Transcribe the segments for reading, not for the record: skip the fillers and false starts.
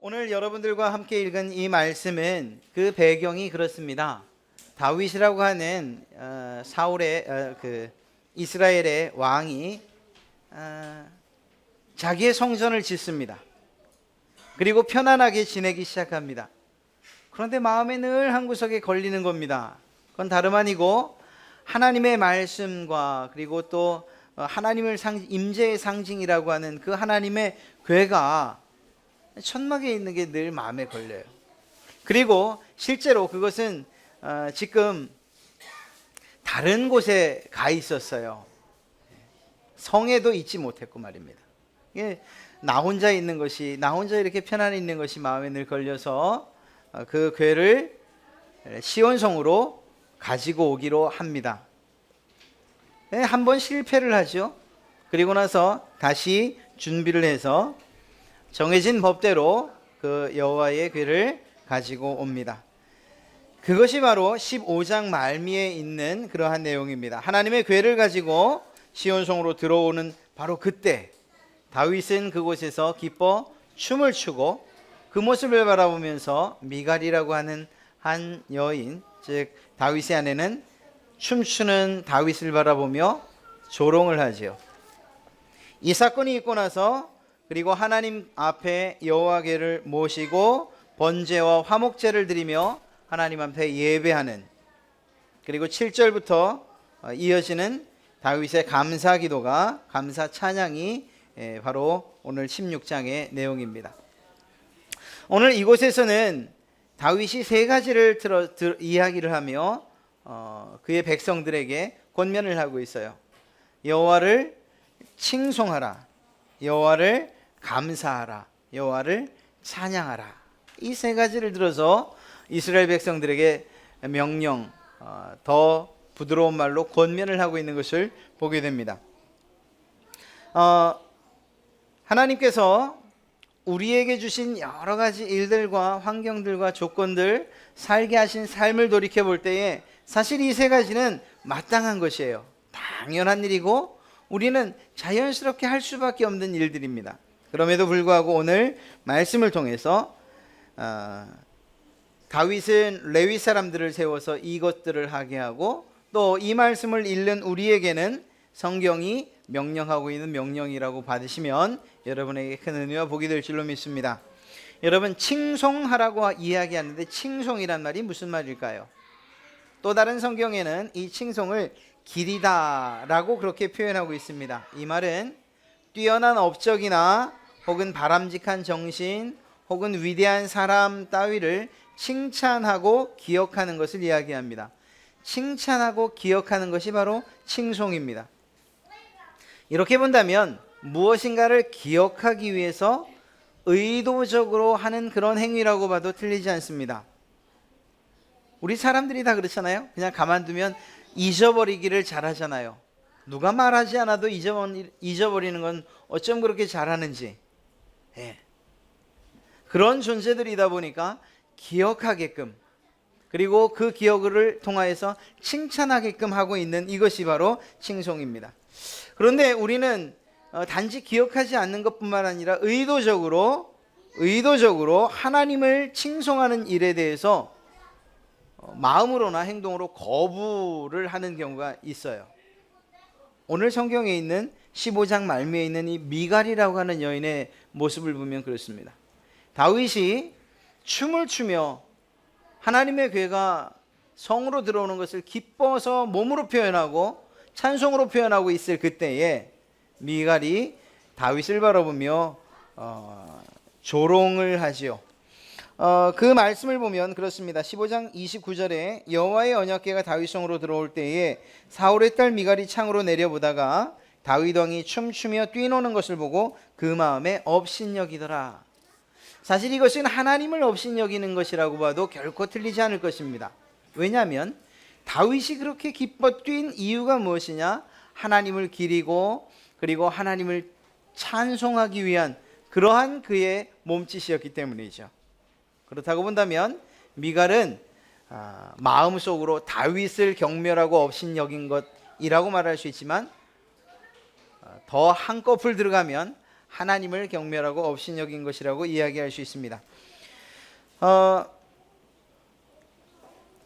오늘 여러분들과 함께 읽은 이 말씀은 그 배경이 그렇습니다. 다윗이라고 하는 사울의 이스라엘의 왕이 자기의 성전을 짓습니다. 그리고 편안하게 지내기 시작합니다. 그런데 마음에 늘 한 구석에 걸리는 겁니다. 그건 다름 아니고 하나님의 말씀과 그리고 또 하나님을 임재의 상징이라고 하는 그 하나님의 궤가 천막에 있는 게 늘 마음에 걸려요. 그리고 실제로 그것은 지금 다른 곳에 가 있었어요. 성에도 있지 못했고 말입니다. 나 혼자 있는 것이, 나 혼자 이렇게 편안히 있는 것이 마음에 늘 걸려서 그 궤를 시온성으로 가지고 오기로 합니다. 한 번 실패를 하죠. 그리고 나서 다시 준비를 해서 정해진 법대로 그 여호와의 궤를 가지고 옵니다. 그것이 바로 15장 말미에 있는 그러한 내용입니다. 하나님의 궤를 가지고 시온성으로 들어오는 바로 그때 다윗은 그곳에서 기뻐 춤을 추고 그 모습을 바라보면서 미갈이라고 하는 한 여인, 즉 다윗의 아내는 춤추는 다윗을 바라보며 조롱을 하지요. 이 사건이 있고 나서 그리고 하나님 앞에 여호와께를 모시고 번제와 화목제를 드리며 하나님 앞에 예배하는, 그리고 7절부터 이어지는 다윗의 감사 기도가, 감사 찬양이 바로 오늘 16장의 내용입니다. 오늘 이곳에서는 다윗이 세 가지를 이야기를 하며 그의 백성들에게 권면을 하고 있어요. 여호와를 칭송하라, 여호와를 감사하라, 여호와를 찬양하라. 이 세 가지를 들어서 이스라엘 백성들에게 명령, 더 부드러운 말로 권면을 하고 있는 것을 보게 됩니다. 하나님께서 우리에게 주신 여러 가지 일들과 환경들과 조건들, 살게 하신 삶을 돌이켜 볼 때에 사실 이 세 가지는 마땅한 것이에요. 당연한 일이고 우리는 자연스럽게 할 수밖에 없는 일들입니다. 그럼에도 불구하고 오늘 말씀을 통해서 다윗은 레위 사람들을 세워서 이것들을 하게 하고, 또 이 말씀을 읽는 우리에게는 성경이 명령하고 있는 명령이라고 받으시면 여러분에게 큰 은혜와 복이 될 줄로 믿습니다. 여러분, 칭송하라고 이야기하는데 칭송이란 말이 무슨 말일까요? 또 다른 성경에는 이 칭송을 기리다라고 그렇게 표현하고 있습니다. 이 말은 뛰어난 업적이나 혹은 바람직한 정신 혹은 위대한 사람 따위를 칭찬하고 기억하는 것을 이야기합니다. 칭찬하고 기억하는 것이 바로 칭송입니다. 이렇게 본다면 무엇인가를 기억하기 위해서 의도적으로 하는 그런 행위라고 봐도 틀리지 않습니다. 우리 사람들이 다 그렇잖아요. 그냥 가만두면 잊어버리기를 잘하잖아요. 누가 말하지 않아도 잊어버리는 건 어쩜 그렇게 잘하는지. 그런 존재들이다 보니까 기억하게끔, 그리고 그 기억을 통하여서 칭찬하게끔 하고 있는 이것이 바로 칭송입니다. 그런데 우리는 단지 기억하지 않는 것뿐만 아니라 의도적으로 하나님을 칭송하는 일에 대해서 마음으로나 행동으로 거부를 하는 경우가 있어요. 오늘 성경에 있는 15장 말미에 있는 이 미갈이라고 하는 여인의 모습을 보면 그렇습니다. 다윗이 춤을 추며 하나님의 궤가 성으로 들어오는 것을 기뻐서 몸으로 표현하고 찬송으로 표현하고 있을 그때에 미갈이 다윗을 바라보며 조롱을 하지요. 그 말씀을 보면 그렇습니다. 15장 29절에 여호와의 언약궤가 다윗성으로 들어올 때에 사울의 딸 미갈이 창으로 내려보다가 다윗 왕이 춤추며 뛰노는 것을 보고 그 마음에 업신여기더라. 사실 이것은 하나님을 업신여기는 것이라고 봐도 결코 틀리지 않을 것입니다. 왜냐하면 다윗이 그렇게 기뻐 뛴 이유가 무엇이냐? 하나님을 기리고 그리고 하나님을 찬송하기 위한 그러한 그의 몸짓이었기 때문이죠. 그렇다고 본다면 미갈은 마음속으로 다윗을 경멸하고 업신여긴 것이라고 말할 수 있지만 더 한꺼풀 들어가면 하나님을 경멸하고 업신여긴 것이라고 이야기할 수 있습니다.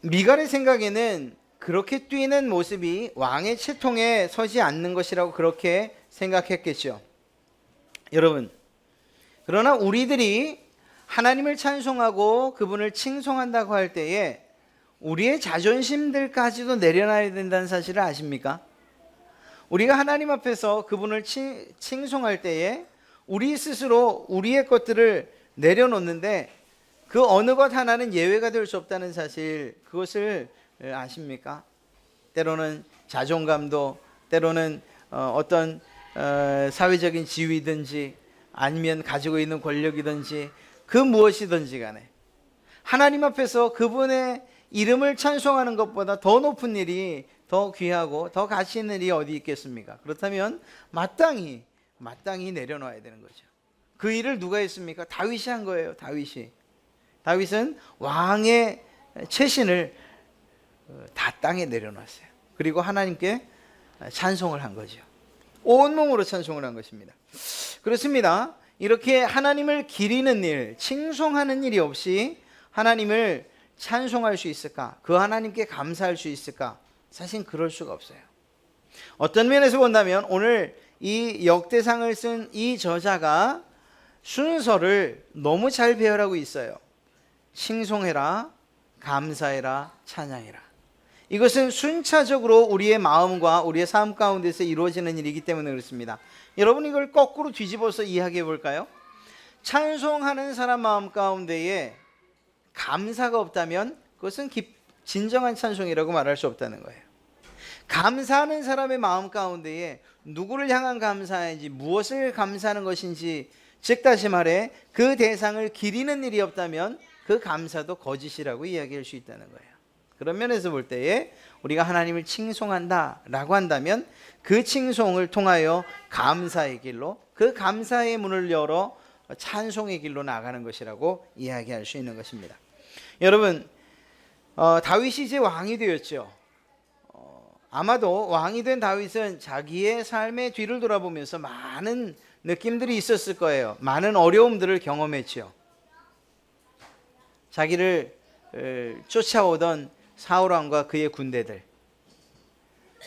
미갈의 생각에는 그렇게 뛰는 모습이 왕의 채통에 서지 않는 것이라고 그렇게 생각했겠죠. 여러분, 그러나 우리들이 하나님을 찬송하고 그분을 칭송한다고 할 때에 우리의 자존심들까지도 내려놔야 된다는 사실을 아십니까? 우리가 하나님 앞에서 그분을 칭송할 때에 우리 스스로 우리의 것들을 내려놓는데 그 어느 것 하나는 예외가 될 수 없다는 사실, 그것을 아십니까? 때로는 자존감도, 때로는 어떤 사회적인 지위든지 아니면 가지고 있는 권력이든지 그 무엇이든지 간에 하나님 앞에서 그분의 이름을 찬송하는 것보다 더 높은 일이, 더 귀하고 더 가치 있는 일이 어디 있겠습니까? 그렇다면 마땅히 내려놔야 되는 거죠. 그 일을 누가 했습니까? 다윗이 한 거예요. 다윗은 왕의 최신을 다 땅에 내려놨어요. 그리고 하나님께 찬송을 한 거죠. 온몸으로 찬송을 한 것입니다. 그렇습니다. 이렇게 하나님을 기리는 일, 칭송하는 일이 없이 하나님을 찬송할 수 있을까? 그 하나님께 감사할 수 있을까? 사실 그럴 수가 없어요. 어떤 면에서 본다면 오늘 이 역대상을 쓴 이 저자가 순서를 너무 잘 배열하고 있어요. 칭송해라, 감사해라, 찬양해라. 이것은 순차적으로 우리의 마음과 우리의 삶 가운데서 이루어지는 일이기 때문에 그렇습니다. 여러분, 이걸 거꾸로 뒤집어서 이야기해 볼까요? 찬송하는 사람 마음 가운데에 감사가 없다면 그것은 진정한 찬송이라고 말할 수 없다는 거예요. 감사하는 사람의 마음 가운데에 누구를 향한 감사인지, 무엇을 감사하는 것인지, 즉 다시 말해 그 대상을 기리는 일이 없다면 그 감사도 거짓이라고 이야기할 수 있다는 거예요. 그런 면에서 볼 때에 우리가 하나님을 칭송한다라고 한다면 그 칭송을 통하여 감사의 길로, 그 감사의 문을 열어 찬송의 길로 나가는 것이라고 이야기할 수 있는 것입니다. 여러분, 다윗이 이제 왕이 되었죠. 아마도 왕이 된 다윗은 자기의 삶의 뒤를 돌아보면서 많은 느낌들이 있었을 거예요. 많은 어려움들을 경험했죠. 자기를 쫓아오던 사울왕과 그의 군대들,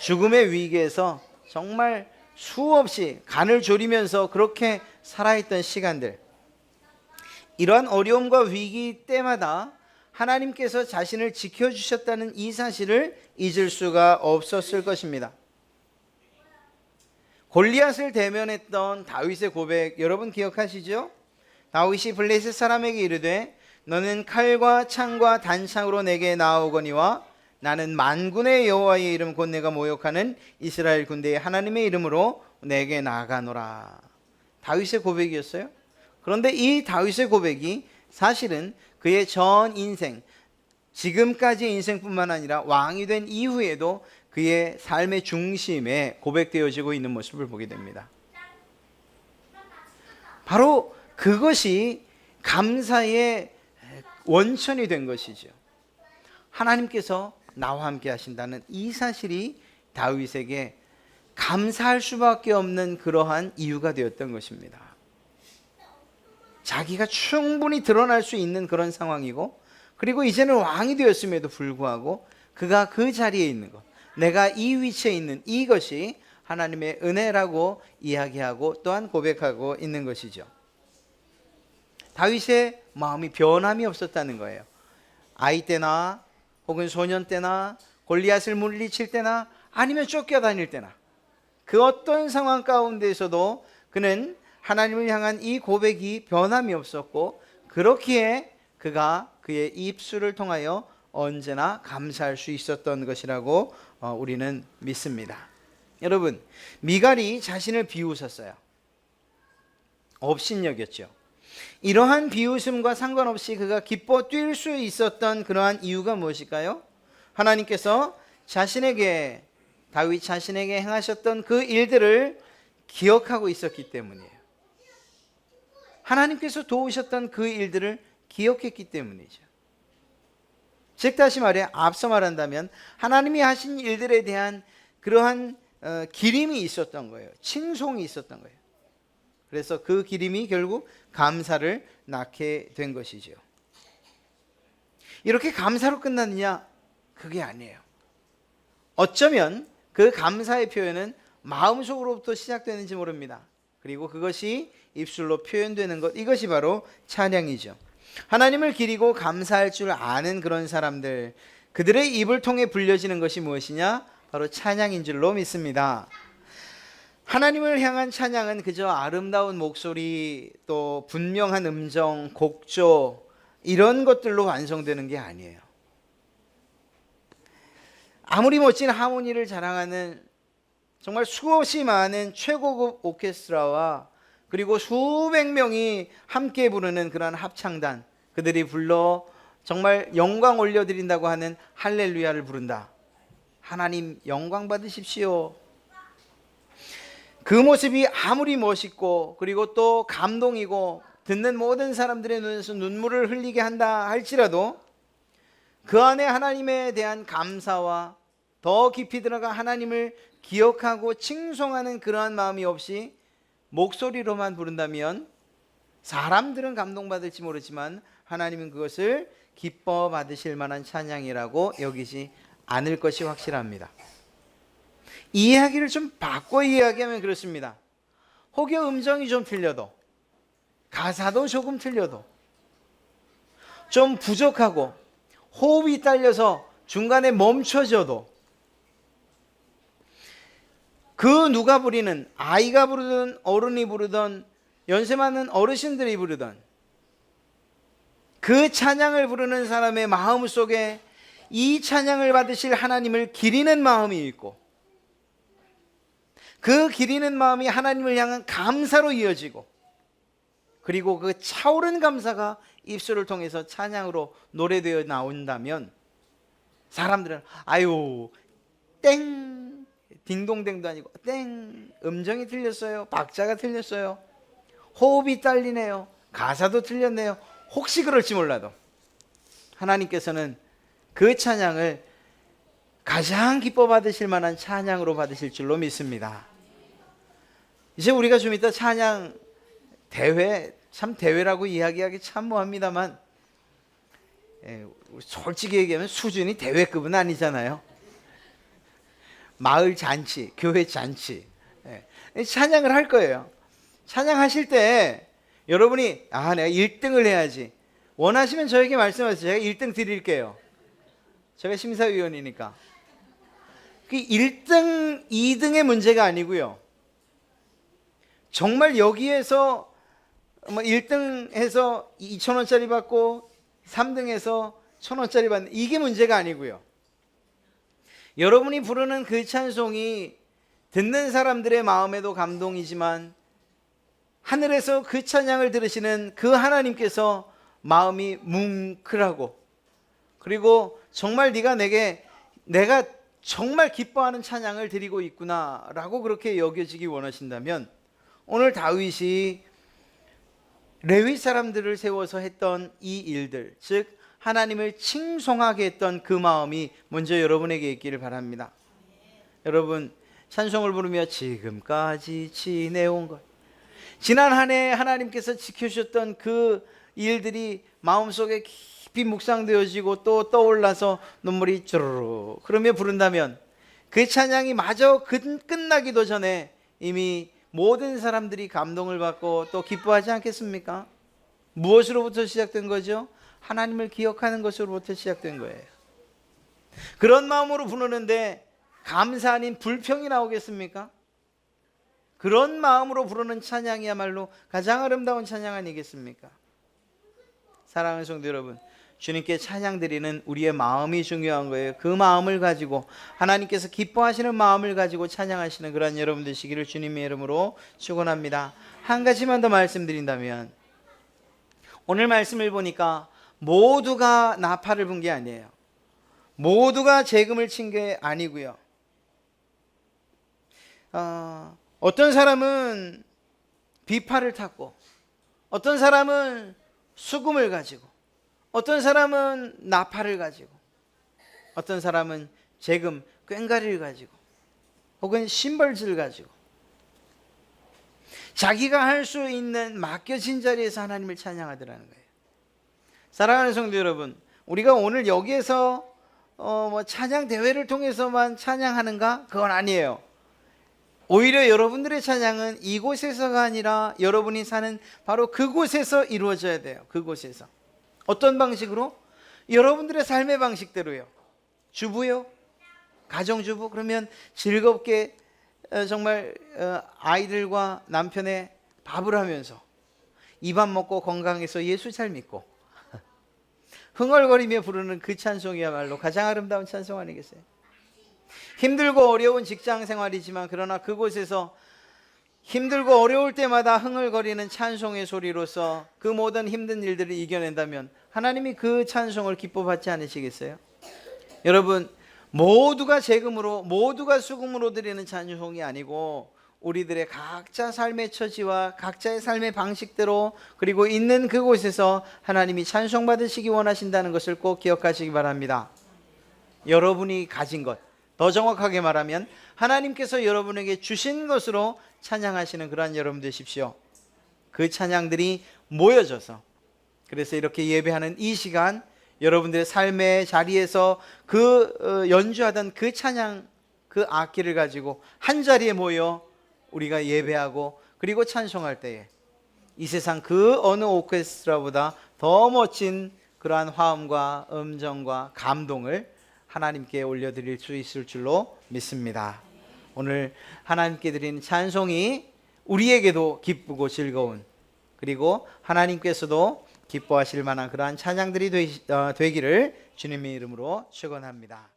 죽음의 위기에서 정말 수없이 간을 졸이면서 그렇게 살아있던 시간들, 이러한 어려움과 위기 때마다 하나님께서 자신을 지켜주셨다는 이 사실을 잊을 수가 없었을 것입니다. 골리앗을 대면했던 다윗의 고백, 여러분 기억하시죠? 다윗이 블레셋 사람에게 이르되 너는 칼과 창과 단창으로 내게 나아오거니와 나는 만군의 여호와의 이름 곧 내가 모욕하는 이스라엘 군대의 하나님의 이름으로 내게 나아가노라. 다윗의 고백이었어요. 그런데 이 다윗의 고백이 사실은 그의 전 인생, 지금까지 인생뿐만 아니라 왕이 된 이후에도 그의 삶의 중심에 고백되어지고 있는 모습을 보게 됩니다. 바로 그것이 감사의 원천이 된 것이죠. 하나님께서 나와 함께 하신다는 이 사실이 다윗에게 감사할 수밖에 없는 그러한 이유가 되었던 것입니다. 자기가 충분히 드러날 수 있는 그런 상황이고, 그리고 이제는 왕이 되었음에도 불구하고 그가 그 자리에 있는 것, 내가 이 위치에 있는 이것이 하나님의 은혜라고 이야기하고 또한 고백하고 있는 것이죠. 다윗의 마음이 변함이 없었다는 거예요. 아이 때나 혹은 소년 때나 골리앗을 물리칠 때나 아니면 쫓겨다닐 때나 그 어떤 상황 가운데에서도 그는 하나님을 향한 이 고백이 변함이 없었고, 그렇기에 그가 그의 입술을 통하여 언제나 감사할 수 있었던 것이라고 우리는 믿습니다. 여러분, 미갈이 자신을 비웃었어요. 업신여겼죠. 이러한 비웃음과 상관없이 그가 기뻐 뛸 수 있었던 그러한 이유가 무엇일까요? 하나님께서 다윗 자신에게 행하셨던 그 일들을 기억하고 있었기 때문이에요. 하나님께서 도우셨던 그 일들을 기억했기 때문이죠. 즉 다시 말해 앞서 말한다면 하나님이 하신 일들에 대한 그러한 기림이 있었던 거예요. 칭송이 있었던 거예요. 그래서 그 기림이 결국 감사를 낳게 된 것이죠. 이렇게 감사로 끝났느냐? 그게 아니에요. 어쩌면 그 감사의 표현은 마음속으로부터 시작되는지 모릅니다. 그리고 그것이 입술로 표현되는 것, 이것이 바로 찬양이죠. 하나님을 기리고 감사할 줄 아는 그런 사람들, 그들의 입을 통해 불려지는 것이 무엇이냐? 바로 찬양인 줄로 믿습니다. 하나님을 향한 찬양은 그저 아름다운 목소리, 또 분명한 음정, 곡조, 이런 것들로 완성되는 게 아니에요. 아무리 멋진 하모니를 자랑하는 정말 수없이 많은 최고급 오케스트라와 그리고 수백 명이 함께 부르는 그런 합창단, 그들이 불러 정말 영광 올려드린다고 하는 할렐루야를 부른다. 하나님 영광 받으십시오. 그 모습이 아무리 멋있고 그리고 또 감동이고 듣는 모든 사람들의 눈에서 눈물을 흘리게 한다 할지라도 그 안에 하나님에 대한 감사와 더 깊이 들어가 하나님을 기억하고 칭송하는 그러한 마음이 없이 목소리로만 부른다면 사람들은 감동받을지 모르지만 하나님은 그것을 기뻐 받으실 만한 찬양이라고 여기지 않을 것이 확실합니다. 이 이야기를 좀 바꿔 이야기하면 그렇습니다. 혹여 음정이 좀 틀려도, 가사도 조금 틀려도, 좀 부족하고 호흡이 딸려서 중간에 멈춰져도 그 누가 부리는, 아이가 부르든 어른이 부르든 연세 많은 어르신들이 부르든 그 찬양을 부르는 사람의 마음 속에 이 찬양을 받으실 하나님을 기리는 마음이 있고 그 기리는 마음이 하나님을 향한 감사로 이어지고 그리고 그 차오른 감사가 입술을 통해서 찬양으로 노래되어 나온다면 사람들은 아유 땡, 딩동댕도 아니고 땡, 음정이 틀렸어요, 박자가 틀렸어요, 호흡이 딸리네요, 가사도 틀렸네요, 혹시 그럴지 몰라도 하나님께서는 그 찬양을 가장 기뻐 받으실 만한 찬양으로 받으실 줄로 믿습니다. 이제 우리가 좀 이따 찬양 대회, 참 대회라고 이야기하기 참 뭐합니다만 솔직히 얘기하면 수준이 대회급은 아니잖아요. 마을 잔치, 교회 잔치, 찬양을 할 거예요. 찬양하실 때 여러분이 내가 1등을 해야지 원하시면 저에게 말씀하세요. 제가 1등 드릴게요. 제가 심사위원이니까. 그 1등, 2등의 문제가 아니고요. 정말 여기에서 1등 해서 2,000원짜리 받고 3등 해서 1,000원짜리 받는 이게 문제가 아니고요. 여러분이 부르는 그 찬송이 듣는 사람들의 마음에도 감동이지만 하늘에서 그 찬양을 들으시는 그 하나님께서 마음이 뭉클하고 그리고 정말 내가 정말 기뻐하는 찬양을 드리고 있구나라고 그렇게 여겨지기 원하신다면 오늘 다윗이 레위 사람들을 세워서 했던 이 일들, 즉 하나님을 칭송하게 했던 그 마음이 먼저 여러분에게 있기를 바랍니다. 여러분 찬송을 부르며 지금까지 지내온 것, 지난 한 해 하나님께서 지켜주셨던 그 일들이 마음속에 깊이 묵상되어지고 또 떠올라서 눈물이 쭈르르 그러며 부른다면 그 찬양이 마저 끝나기도 전에 이미 모든 사람들이 감동을 받고 또 기뻐하지 않겠습니까? 무엇으로부터 시작된 거죠? 하나님을 기억하는 것으로부터 시작된 거예요. 그런 마음으로 부르는데 감사 아닌 불평이 나오겠습니까? 그런 마음으로 부르는 찬양이야말로 가장 아름다운 찬양 아니겠습니까? 사랑하는 성도 여러분, 주님께 찬양 드리는 우리의 마음이 중요한 거예요. 그 마음을 가지고 하나님께서 기뻐하시는 마음을 가지고 찬양하시는 그런 여러분 되시기를 주님의 이름으로 축원합니다. 한 가지만 더 말씀드린다면 오늘 말씀을 보니까 모두가 나팔을 분 게 아니에요. 모두가 재금을 친 게 아니고요. 어떤 사람은 비파를 탔고 어떤 사람은 수금을 가지고 어떤 사람은 나팔을 가지고 어떤 사람은 재금, 꽹과리를 가지고 혹은 심벌즈를 가지고 자기가 할 수 있는 맡겨진 자리에서 하나님을 찬양하더라는 거예요. 사랑하는 성도 여러분, 우리가 오늘 여기에서 찬양 대회를 통해서만 찬양하는가? 그건 아니에요. 오히려 여러분들의 찬양은 이곳에서가 아니라 여러분이 사는 바로 그곳에서 이루어져야 돼요. 그곳에서. 어떤 방식으로? 여러분들의 삶의 방식대로요. 주부요? 가정주부? 그러면 즐겁게 정말 아이들과 남편의 밥을 하면서 입안 먹고 건강해서 예수 잘 믿고 흥얼거리며 부르는 그 찬송이야말로 가장 아름다운 찬송 아니겠어요? 힘들고 어려운 직장 생활이지만 그러나 그곳에서 힘들고 어려울 때마다 흥얼거리는 찬송의 소리로서 그 모든 힘든 일들을 이겨낸다면 하나님이 그 찬송을 기뻐받지 않으시겠어요? 여러분, 모두가 재금으로 모두가 수금으로 드리는 찬송이 아니고 우리들의 각자 삶의 처지와 각자의 삶의 방식대로 그리고 있는 그곳에서 하나님이 찬송받으시기 원하신다는 것을 꼭 기억하시기 바랍니다. 여러분이 가진 것, 더 정확하게 말하면 하나님께서 여러분에게 주신 것으로 찬양하시는 그러한 여러분 되십시오. 그 찬양들이 모여져서 그래서 이렇게 예배하는 이 시간 여러분들의 삶의 자리에서 연주하던 그 찬양, 그 악기를 가지고 한 자리에 모여 우리가 예배하고 그리고 찬송할 때에 이 세상 그 어느 오케스트라보다 더 멋진 그러한 화음과 음정과 감동을 하나님께 올려드릴 수 있을 줄로 믿습니다. 오늘 하나님께 드리는 찬송이 우리에게도 기쁘고 즐거운 그리고 하나님께서도 기뻐하실 만한 그러한 찬양들이 되기를 주님의 이름으로 축원합니다.